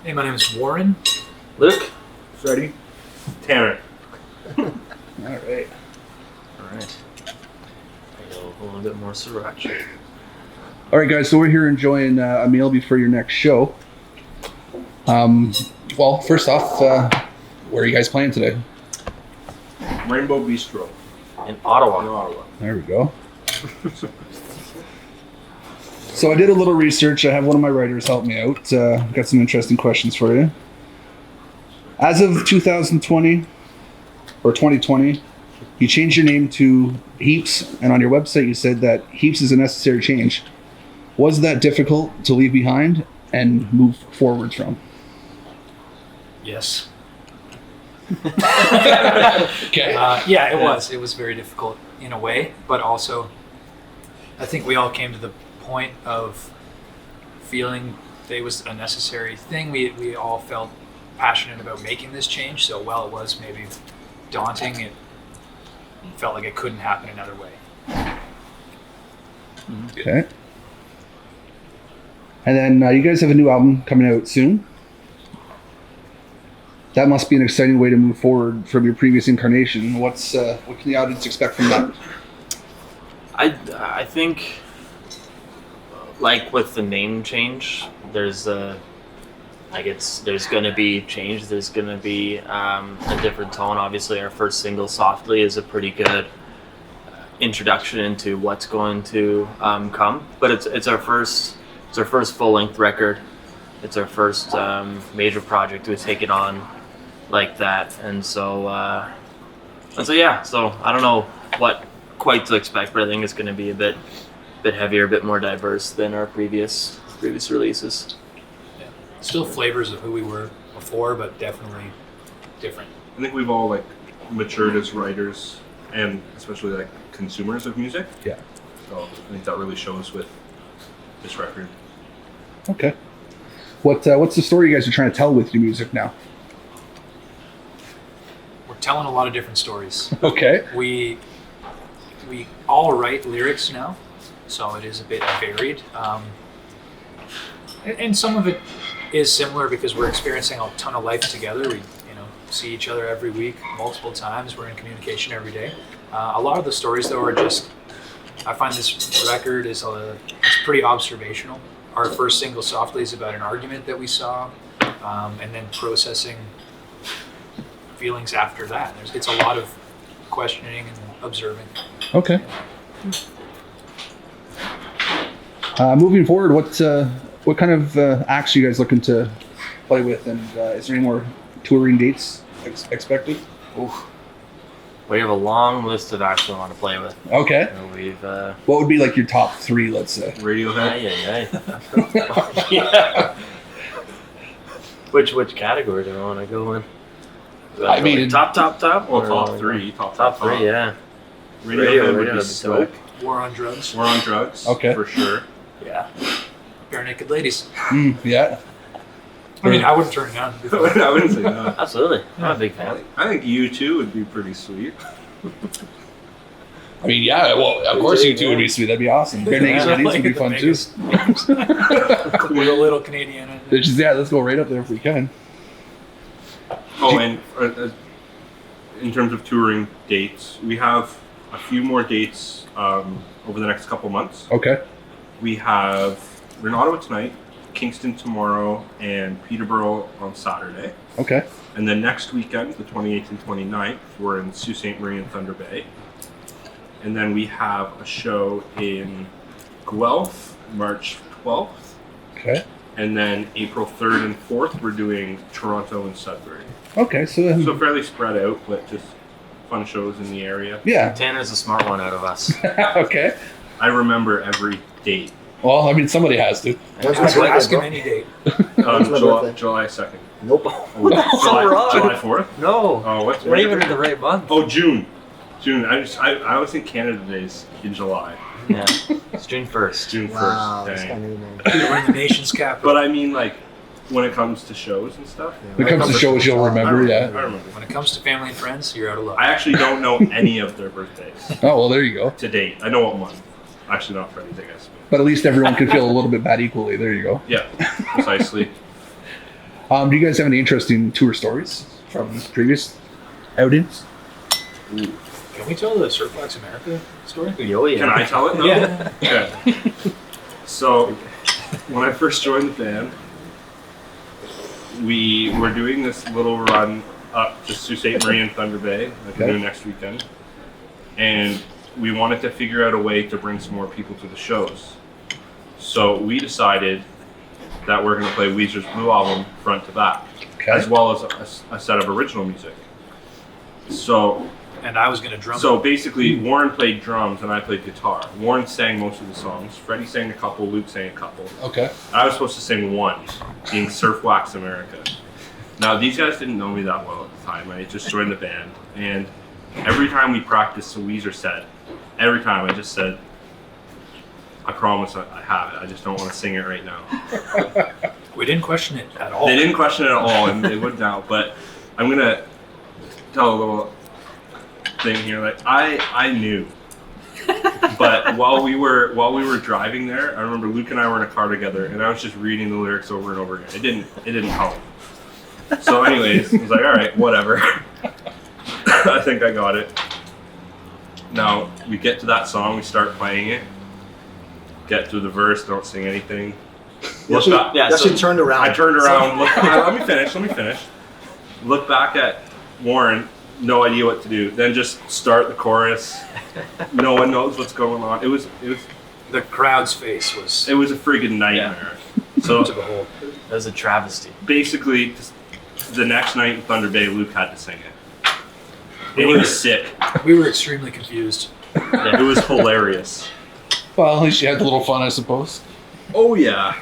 Hey, my name is Warren. Luke. Freddie. Tanner. All right. I go a little bit more sriracha. All right, guys. So we're here enjoying a meal before your next show. Well, first off, where are you guys playing today? Rainbow Bistro. In Ottawa. In Ottawa. There we go. So I did a little research. I have one of my writers help me out. Got some interesting questions for you. As of 2020 or 2020, you changed your name to HEAPS, and on your website you said that HEAPS is a necessary change. Was that difficult to leave behind and move forward from? Yes. Okay. Yeah, it was. It was very difficult in a way, but also I think we all came to the point of feeling that it was a necessary thing. We all felt passionate about making this change, so while it was maybe daunting, it felt like it couldn't happen another way. Okay. And then you guys have a new album coming out soon. That must be an exciting way to move forward from your previous incarnation. What can the audience expect from that? I think, like with the name change, there's going to be change. There's going to be a different tone. Obviously, our first single, "Softly," is a pretty good introduction into what's going to come. But it's our first full length record. It's our first major project we've taken on like that, and so yeah. So I don't know what quite to expect, but I think it's going to be a bit heavier, a bit more diverse than our previous releases. Yeah. Still flavors of who we were before, but definitely different. I think we've all matured as writers and especially consumers of music. Yeah. So I think that really shows with this record. Okay. What's the story you guys are trying to tell with your music now? We're telling a lot of different stories. Okay. We all write lyrics now, so it is a bit varied. And some of it is similar because we're experiencing a ton of life together. We see each other every week, multiple times. We're in communication every day. A lot of the stories, though, are just, I find this record it's pretty observational. Our first single, "Softly," is about an argument that we saw, and then processing feelings after that. It's a lot of questioning and observing. Okay. Moving forward, what kind of acts are you guys looking to play with, and is there any more touring dates expected? Oof. We have a long list of acts we want to play with. Okay. We've What would be your top three, let's say? Radiohead. Yeah. Which category do I want to go in? I mean, top. Well, or top three. Top three, yeah. Radiohead would be Radiohead Smoke. War on Drugs. War on Drugs. Okay. For sure. Yeah. Bare Naked Ladies. Yeah. I mean, I wouldn't turn it down. I wouldn't say no. Absolutely. I'm a big fan. I think U2 would be pretty sweet. I mean, yeah. Well, of course, you two would be sweet. That'd be awesome. Bare Naked Ladies would be fun too. With a little Canadian. Let's go right up there if we can. Oh, and in terms of touring dates, we have a few more dates over the next couple months. Okay. We're in Ottawa tonight, Kingston tomorrow, and Peterborough on Saturday. Okay. And then next weekend, the 28th and 29th, we're in Sault Ste. Marie and Thunder Bay. And then we have a show in Guelph, March 12th. Okay. And then April 3rd and 4th, we're doing Toronto and Sudbury. Okay, So fairly spread out, but just fun shows in the area. yeah. Tanner's a smart one out of us. Okay. I remember every date. Well, I mean, somebody has to. Ask him any date. July 2nd. Nope. July 4th? No. Oh, what's We're even in the right month. Oh, June. I always think Canada Day's in July. Yeah. It's June 1st. June 1st. Wow, that's Dang. kind of name. We're in the nation's capital. But I mean, when it comes to shows and stuff. When it comes to shows, you'll remember, I yeah. remember. When it comes to family and friends, you're out of luck. I actually don't know any of their birthdays Oh, well, there you go. to date. I know what month. Actually, not Freddy's, I guess. But at least everyone can feel a little bit bad equally. There you go. Yeah, precisely. Do you guys have any interesting tour stories from previous outings? Can we tell the Surflax America story? Oh, yeah. Can I tell it now? Yeah. Okay. So, when I first joined the band, we were doing this little run up to Sault Ste. Marie and Thunder Bay, like we're doing next weekend. And we wanted to figure out a way to bring some more people to the shows. So we decided that we're going to play Weezer's Blue Album front to back, as well as a set of original music. So, And I was going to drum. so basically, Warren played drums and I played guitar. Warren sang most of the songs. Freddie sang a couple. Luke sang a couple. Okay. I was supposed to sing one, being Surf Wax America. Now, these guys didn't know me that well at the time. I just joined the band, and every time we practiced a Weezer set, every time I just said, I promise I have it. I just don't want to sing it right now. We didn't question it at all. They didn't question it at all, and they wouldn't now. But I'm going to tell a little thing here. Like, I knew. But while we were driving there, I remember Luke and I were in a car together, and I was just reading the lyrics over and over again. It didn't help. So anyways, I was like, all right, whatever. I think I got it. Now, we get to that song, we start playing it, get through the verse, don't sing anything. Look back, Yeah, That's so- it turned around. I turned around, let me finish. Look back at Warren, no idea what to do. Then just start the chorus. No one knows what's going on. It was The crowd's face was a friggin' nightmare. So to behold. That was a travesty. basically, the next night in Thunder Bay, Luke had to sing it. And he was sick. We were extremely confused. It was hilarious. Well, at least you had a little fun, I suppose. Oh yeah.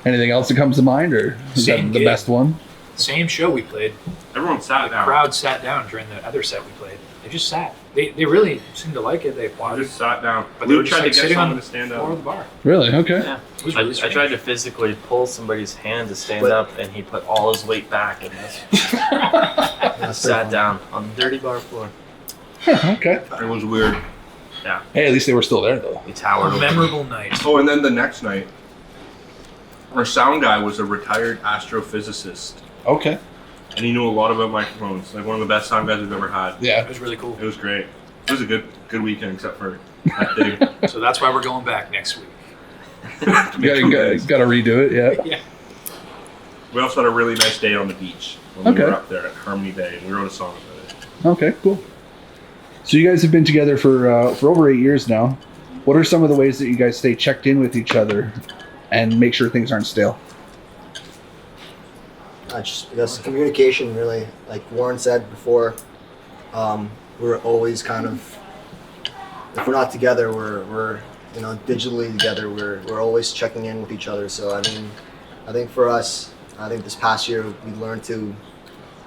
Anything else that comes to mind, or is Same that the gig. best one? Same show we played. Everyone sat down. Crowd sat down during the other set we played. They just sat. They really seemed to like it. They I applauded. just sat down. But they were Luke just tried like to get sitting on someone the to stand floor of up. the bar. Really? Okay. Yeah. It was I really strange. tried to physically pull somebody's hand to stand But- up, and he put all his weight back and just That's sat down on the dirty bar floor. Okay. It was weird. Hey, at least they were still there, though. He towered A over. memorable night. Oh, and then the next night, our sound guy was a retired astrophysicist, Okay. and he knew a lot about microphones. Like one of the best sound guys we've ever had. It Yeah. was really cool. It was great. It was a good weekend, except for that thing. So that's why we're going back next week. Got to redo it. Yeah. Yeah. We also had a really nice day on the beach when we Okay. were up there at Harmony Bay, and we wrote a song about it. Okay. Cool. So you guys have been together for over 8 years now. What are some of the ways that you guys stay checked in with each other and make sure things aren't stale? Just because communication, really, like Warren said before, we're always kind of, if we're not together, we're digitally together. We're always checking in with each other. So I think for us, I think this past year we learned to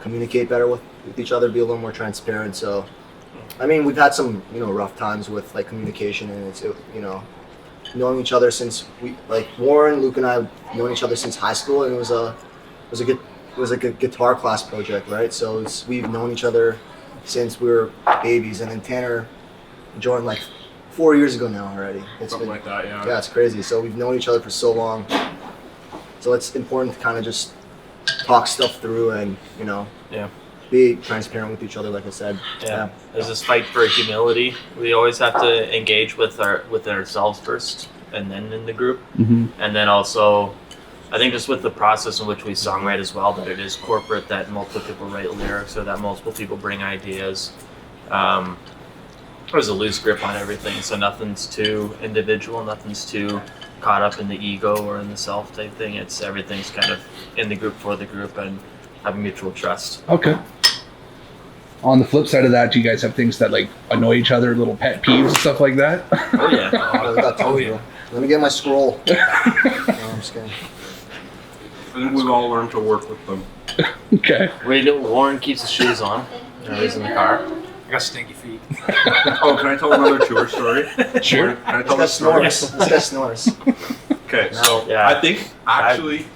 communicate better with each other, be a little more transparent. So we've had some rough times with like communication, and it's knowing each other since Warren, Luke, and I have known each other since high school, and it was like a guitar class project, right? So we've known each other since we were babies, and then Tanner joined like 4 years ago now already. It's Something been, like that, yeah. yeah, it's crazy. So we've known each other for so long. So it's important to kind of just talk stuff through and Yeah. be transparent with each other, like I said. Yeah. There's this fight for humility. We always have to engage with ourselves first, and then in the group, Mm-hmm. and then also, I think just with the process in which we songwrite as well, that it is corporate, that multiple people write lyrics, or that multiple people bring ideas. There's a loose grip on everything, so nothing's too individual, nothing's too caught up in the ego or in the self type thing. Everything's kind of in the group for the group and having mutual trust. Okay. On the flip side of that, do you guys have things that like annoy each other, little pet peeves, stuff like that? Oh yeah. Oh, we got tons, Oh, yeah. bro. Let me get my scroll. No, I'm just kidding. I think we've all learned to work with them. Okay. Warren keeps his shoes on when he's in the car. I got stinky feet. Oh, can I tell another tour story? Sure. Can I This tell guy the story? snores. This guy snores. Okay, so Yeah. I think actually,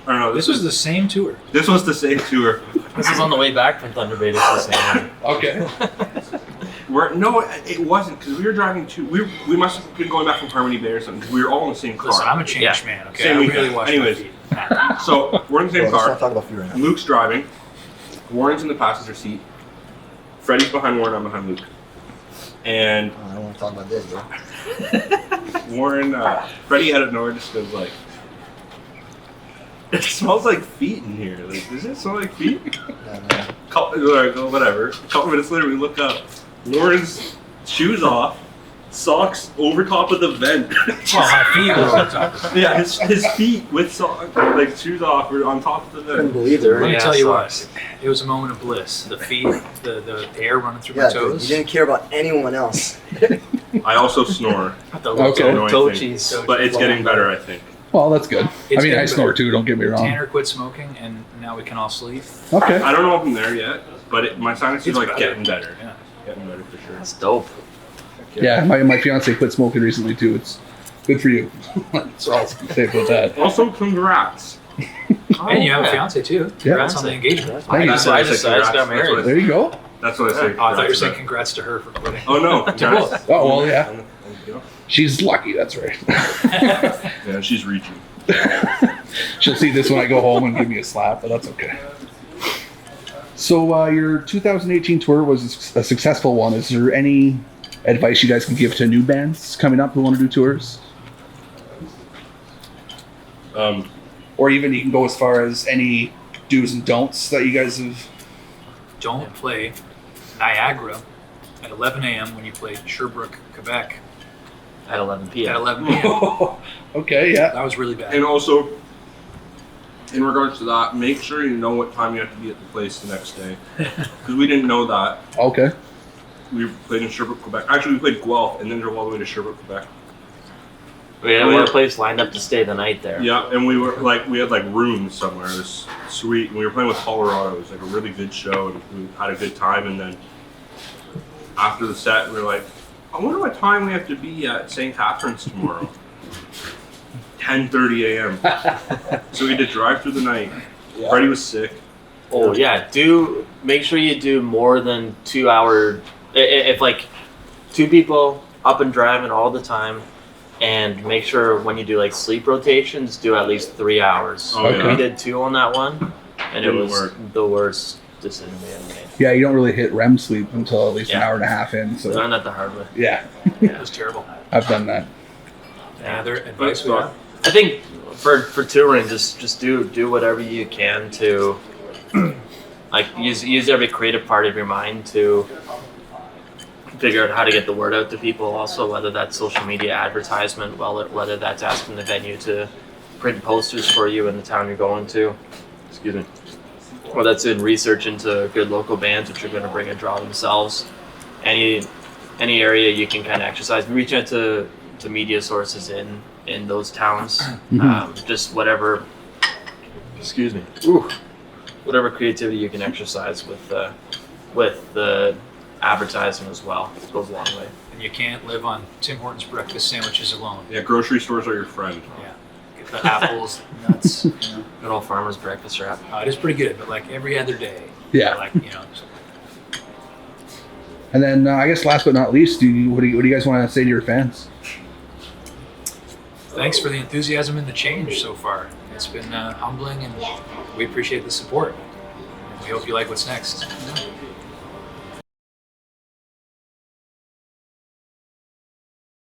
I don't know. This was the same tour. This was the same tour. This is on the way back from Thunder Bay to Sault Okay. No, it wasn't because we were driving to. We must have been going back from Harmony Bay or something because we were all in the same car. Listen, I'm a changed Yeah. man. Okay, Same I weekend. really watch my Anyways, feet. So we're in the same Let's not car. talk about food right now. Luke's driving. Warren's in the passenger seat. Freddie's behind Warren. I'm behind Luke. And I don't want to talk about this, bro. Warren, Freddie out of nowhere just goes like, "It smells like feet in here. Like, does it smell like feet?" Whatever. A couple minutes later, we look up. Warren's shoes off, socks over top of the vent. Well, my feet were on top of it. Yeah, his feet with socks, like shoes off, were on top of the Couldn't vent. believe it. Let Right? me Yeah, tell you socks. what, it was a moment of bliss. The feet, the air running through Yeah, my dude, toes. you didn't care about anyone else. I also snore, The Okay. little toe Annoying thing. cheese. but it's getting better, I think. Well, that's good. It's I mean, I getting snore better. too. Don't get me wrong. Tanner quit smoking, and now we can all sleep. Okay. I don't know if I'm there yet, but my sinus is It's like better. getting better. Yeah. Getting better for sure. That's dope. Yeah, my fiance quit smoking recently too. It's good for you. That's all I'll say about that. Also, congrats. And you have a fiance too. Yeah. Congrats on the engagement. Thank you. That's what I I just say got congrats. married. There you go. That's what I say. Oh, I thought you were saying congrats. congrats to her for quitting. Oh no, To congrats. both. Oh well, yeah. There you go. She's lucky. That's right. Yeah, she's reaching. She'll see this when I go home and give me a slap, but that's okay. So your 2018 tour was a successful one. Is there any advice you guys can give to new bands coming up who want to do tours? Or even you can go as far as any do's and don'ts that you guys have. Don't play Niagara at 11 a.m. when you play Sherbrooke, Quebec At 11 at p.m. 11 p.m. Okay, yeah. That was really bad. And also, in regards to that, make sure you know what time you have to be at the place the next day. Because we didn't know that. Okay. We played in Sherbrooke, Quebec. Actually, we played Guelph and then drove all the way to Sherbrooke, Quebec. We had one place lined up to stay the night there. Yeah, and we had like rooms somewhere. It was sweet. And we were playing with Colorado. It was like a really good show, and we had a good time. And then after the set, we were like, I wonder what time we have to be at St. Catharines tomorrow. 10:30 a.m. So we had to drive through the night. Yeah. Freddie was sick. Oh yeah, make sure you do more than 2 hour. If like two people up and driving all the time, and make sure when you do like sleep rotations, do at least 3 hours. Oh, yeah. We did 2 on that one, and it Didn't was work. the worst decision we ever made. Yeah, you don't really hit REM sleep until at least an Yeah. hour and a half in. So Learned that the hard way. yeah, It was terrible. I've done that. Any other advice we But- have? I think for touring, just do whatever you can to like use every creative part of your mind to figure out how to get the word out to people. Also, whether that's social media advertisement, whether that's asking the venue to print posters for you in the town you're going to. Excuse me. Or that's in research into good local bands which are going to bring a draw themselves. Any area you can kind of exercise. Reach out to media sources in those towns. Just whatever. Excuse me. Whatever creativity you can exercise with the advertising as well. It goes a long way. And you can't live on Tim Hortons breakfast sandwiches alone. Yeah, grocery stores are your friend. Yeah. Get the apples, nuts. You know. Good old farmer's breakfast wrap. It is pretty good, but like every other day. Yeah. Like, And then I guess last but not least, what do you guys want to say to your fans? thanks for the enthusiasm and the change so far. It's been humbling, and we appreciate the support. And we hope you like what's next.